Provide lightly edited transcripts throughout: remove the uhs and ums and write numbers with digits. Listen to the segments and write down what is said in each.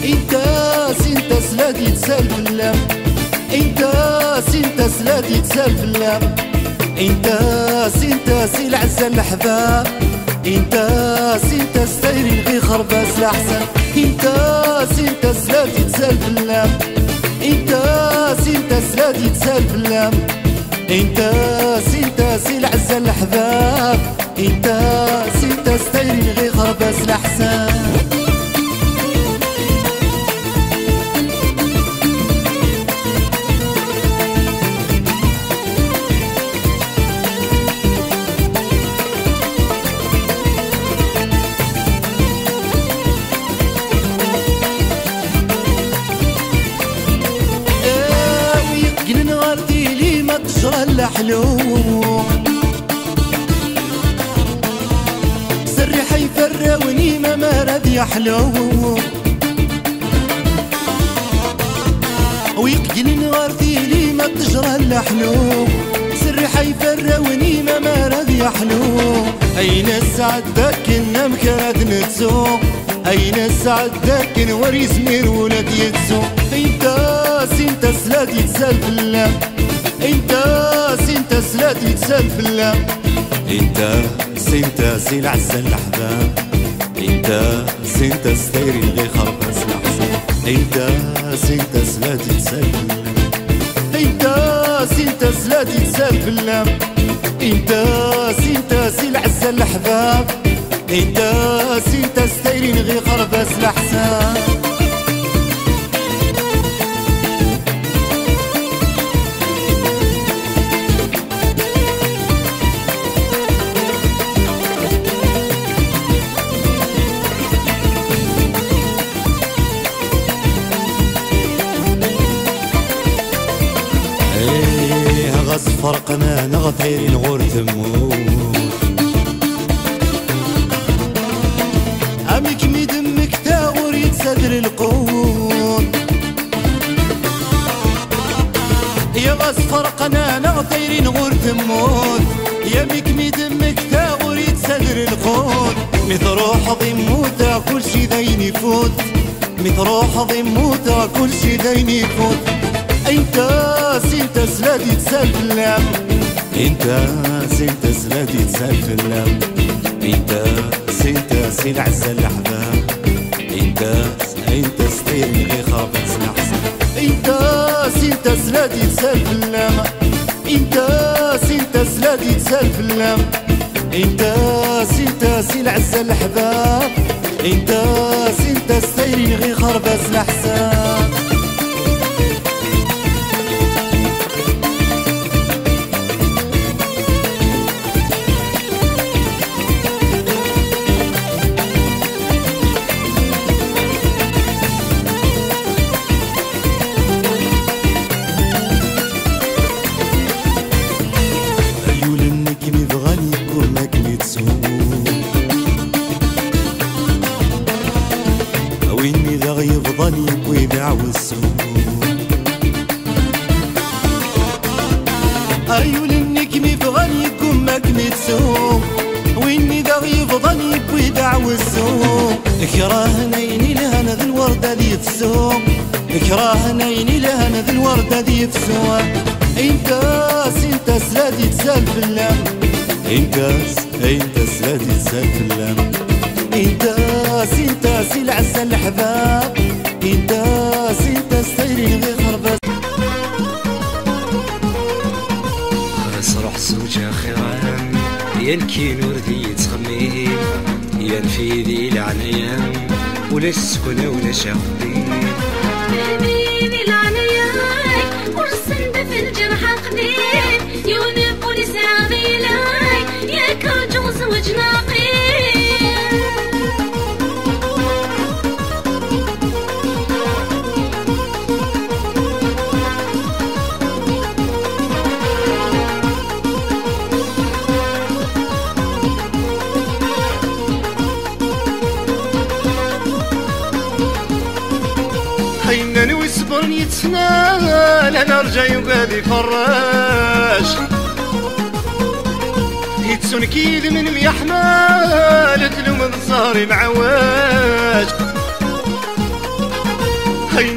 انت سنت سلادي تسال في اللام، انت سنت سلادي تسال في اللام، انت سنت سي العزة الحباب، انت سنت ستيري غي خرباس الاحسن، انت سنت سلادي تسال في اللام، انت سنت سلادي تسال في اللام، انت سنت سي العزة الحباب، انت سنت ستيري غي خرباس الاحسن. تجرى الحلوم سري حيفروني ما مرض يحلوم ويقجل نغارتي لي ما تجرى الحلوم سري حيفروني ما مرض يحلوم. أين السعد كنا مكرد نتسوق، أين السعد كن وري سمير ولاد يتسوق، انت سنت سلادي تسال في اللام، انت سنت سلادي تسال في اللام، انت سنت سي العزة الأحباب، انت سنت ستيري غي خرباس الأحزان، انت سنت سلادي تسال في اللام، انت سنت سلادي تسال في اللام، انت سنت سي العزة الأحباب، انت سنت ستيري غي خرباس الأحزان. فرقنا نغثير نغور ثمود أمك مدمك تاور يتسدر القود يا غاز فرقنا نغثير نغور ثمود يا مك مدمك تاور يتسدر القود مثروح ضموتا كل شي ذين يفوت مثروح ضموتا كل شي ذين يفوت. انت سنت سلادي تسال في اللام، انت سنت سلادي تسال في اللام، انت سنت سي العزة الأحباب، انت ستيري غي خرباس الأحزان، انت سنت سلادي تسال في اللام، انت سنت سلادي تسال في اللام، انت سنت سي العزة الأحباب، انت سنت ستيري غي خرباس الأحزان. ويني ذا يفضل يبيع والسوق أيول النجم يبغى يكون مكنة سوق ويني ذا يفضل يبيع والسوق اكراه نيني لهنا ذي الوردة ذي في السوق اكراه نيني لهنا ذي الوردة ذي في السوق. انت سنت سلادي تسال في اللام، انت سلادي تسال في اللام، انت سنت سي العزة الأحباب، انت سنت ستيري غي خرباس. خاص روح زوجة خيران ينكي نور ذي تخمين ينفي ذي العنيان ولا السكنة ولا شاخدين حبيبي العنيان ورسم في الجرح قديم يونب ونسعى غيلاي ياك رجو زوج ناقي. حينني ويصبر يتسنى انا رجع يبادي فراش يتسون كيد من ميحمال تلوم الزهر معواج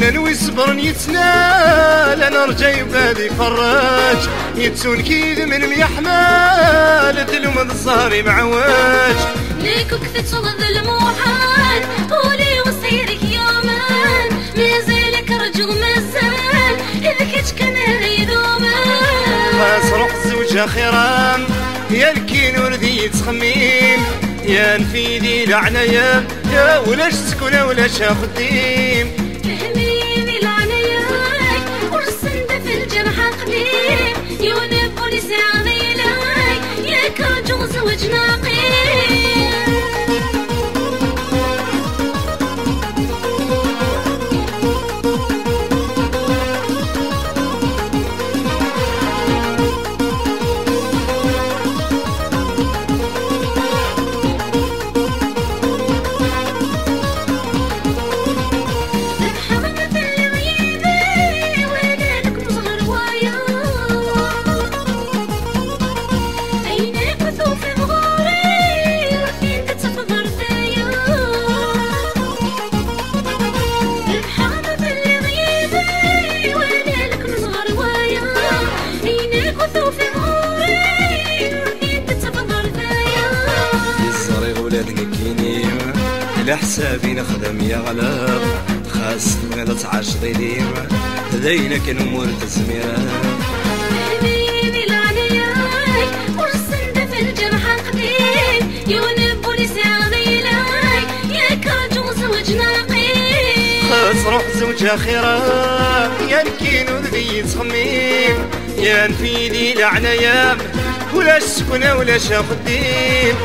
ننوي صبر يتنال انا رجاي بادي فراج يتسون كيد من ميحمال تلوم الظهري معواج ليك كثت وظل موحان قولي وسيرك يومان مازالك رجل مازال إذا كنت كان غيدومان خاص روح زوجها خيرام يا الكين وردي تخميم يا نفيدي لعنايا يا ولاش تكون ولاش خديم فهميني العناياك ورسند في الجرح قديم يونب ونسي عضيلاك يا كرجو زوج ناقيم لحسابي نخدم يا غلاب خاص تبغي تعاشطي ديما ذينا كنمور تزميرا فهميني العناياك ورسند في الجرح قديم يونب ونسي عضيلاك يا كرجو زوج ناقيم خاص روح زوجها خيرا يا نكين وذي تخميم يا نفيدي لعنايا ولاش سكنة ولاش خديم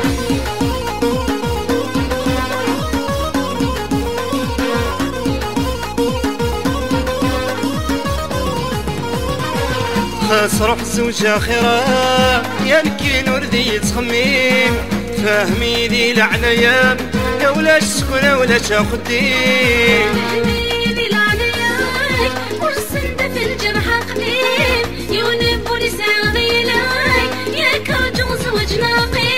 خاص روح زوجها خيرا يا نكين وردي تخميم فهمي ذي لعنايا يا ولاش سكنة ولاش خديم فهميني العناياك ورسند في الجرح قديم يونب ونسي عضيلاك يا كرجو زوج ناقيم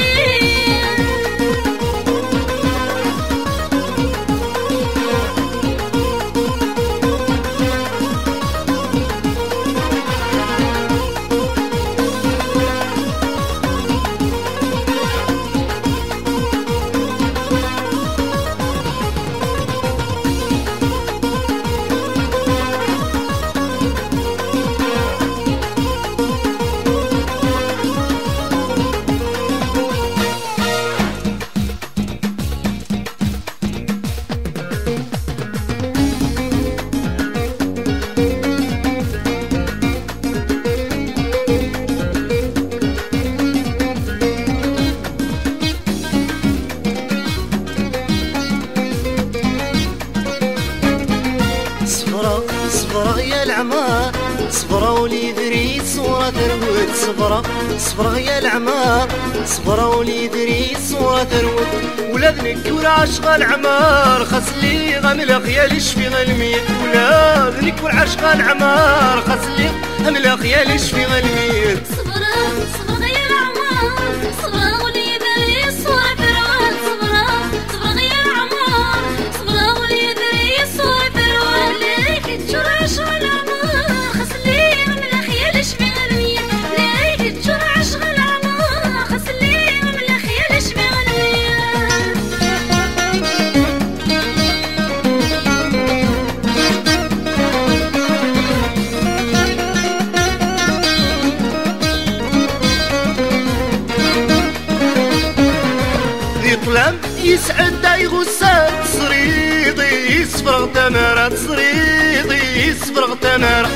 صبرا يا العمار صبرا ولي دري صورة تروت صبرا يا العمار صبرا ولي دري صورة تروت ولادنك ورعشق العمار خاص لي غملق يا ليش في غلميت ولادنك ورعشق العمار خاص لي غملق يا ليش في غلميت صبرا يا العمار صبرا ولي دري صورة تروت صبرا يا العمار صبرا ولي دري صورة تروت ليك تجرعش العمار خاص لي غملق يا ليش في غلميت ليك تجرعش العمار خاص لي غملق يا ليش في طلام يسعد داي غسان صريضي يسفرغ تمارات صريضي يسفرغ تمارات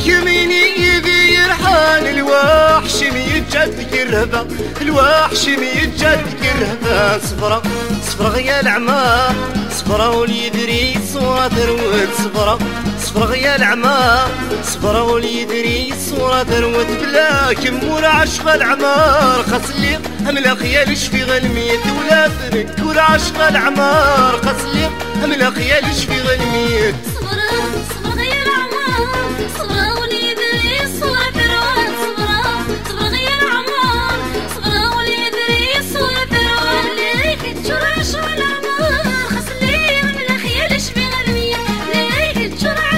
يميني يبي يرحان الوحش ميتجد كرهبة الوحش ميتجد كرهبة صفرغ يا العمار صفرا ولي يدري صورة تروت صفرغ يا العمار صفرا ولي يدري صورة تروت بلا كمور عشق العمار خاص لي املاق يا ليش في غلميت ولادنك ور عشق العمار خاص لي املاق يا ليش في غلميت صبرا يا العمار صبرا ولي يدري صورة تروت صبرا يا العمار صبرا ولي يدري صورة تروت ليك تجرعش العمار خاص لي املاق يا ليش في غلميت ليك تجرعش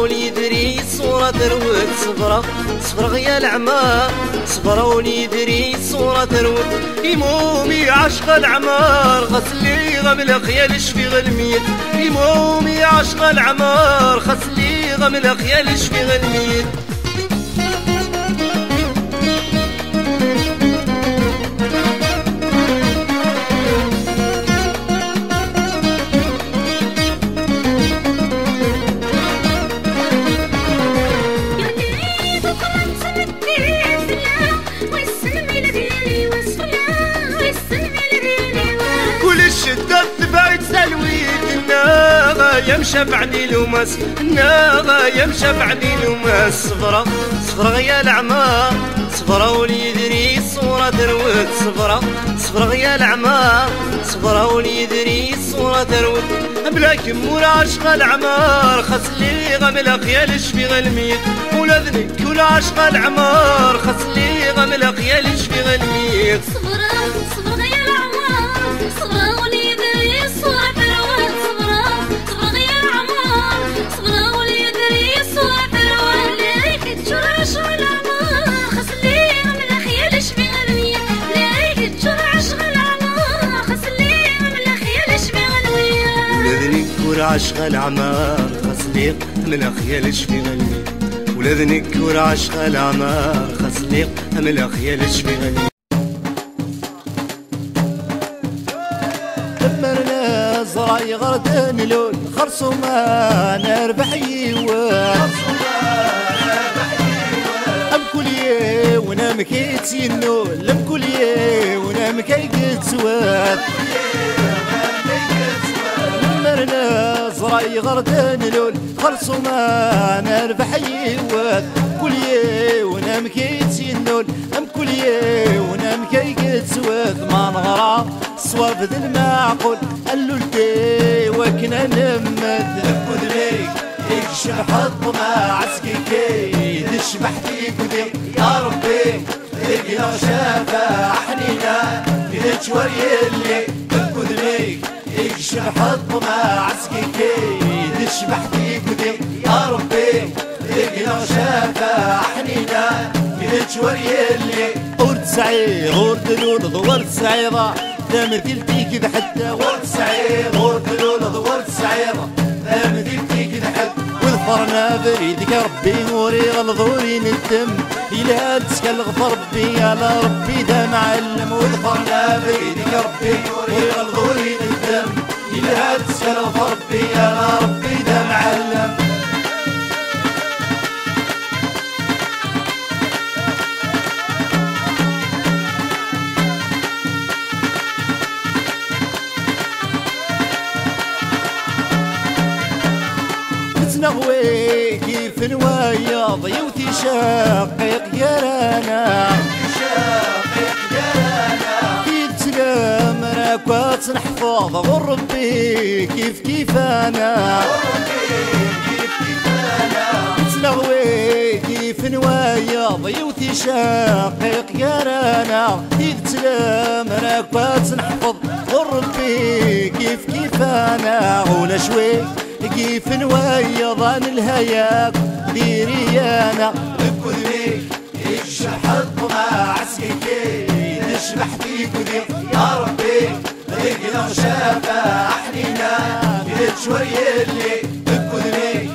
وليدري صورة تروت صبرة صبرة يا العمار صبرة وليدري صورة تروت يمومي عشق العمار غسلي غملق يا لشفي غلميت يمومي عشق العمار غسلي غملق يا لشفي غلميت يمشى بعدي لوماس الناغا يمشى بعدي لوماس صفرة صفرة يا العمار صفرة وليدري الصورة تروت صفرة صفرة يا العمار صفرة وليدري الصورة تروت بلا كمور عشق العمار خسلي غملق يا لشفي غلميت ولا ذنك ولا عشق العمار خسلي غملق يا لشفي غلميت صفرة صفرة يا العمار صفرة وليدري الصورة تروت صفرة صفرة يا العمار صفرة وليدري الصورة تروت ليك تجرعش العمار خسلي غملق يا لشفي غلميت ليك تجرعش العمار خسلي غملق يا لشفي غلميت ولا ذنك ولا عشق العمار خسلي غملق يا لشفي غلميت ولا ذنك ولا عشق العمار خسلي غملق يا لشفي غلميت دمرنا زراي غردن لول خرصوما نربح يوان ام كليه ونام كيتينو لم كليه ونام كيتسوات دمرنا زراي غردن لول خرصوما نربح يوان كليه ونام كيتينو ام كليه ونام كيتسوات ما نغرى صواب ذي المعقول قالوا لدي وكنا نمد كذليك يكشف حط مع عسكي تشبح فيك وديك يا ربي لقنا شافا حنينا في تشوري اللي كذليك يكشف حط مع عسكي تشبح فيك وديك يا ربي لقنا شافا حنينا في تشوري اللي ورد سعيد ورد الولد ورد سعيده دامر دلتي كذا حتى ورد سعيد ورد الولد ورد سعيده دامر دلتي كذا حتى وظفرنا بريدك ربي وري غلظوري ندم إلا تسكل غفر ربي على ربي دا معلم وظفرنا بريدك ربي وري غلظوري ندم إلا تسكل غفر ربي على ربي دا معلم نغوي كيف نوايا ضيوتي شاقيق يرانا كي تسلام راكوات نحفظ غربي كيف انا نغوي كيف نوايا ضيوتي شاقيق يرانا كي تسلام راكوات نحفظ غربي كيف انا ولا شوي كيف نوايا ظن الهياك ديري انا بكذليك يكشح الطمع عسكي تشبح فيك وديك يا ربي لقنا شافا حنينا في شوي اللي بكذليك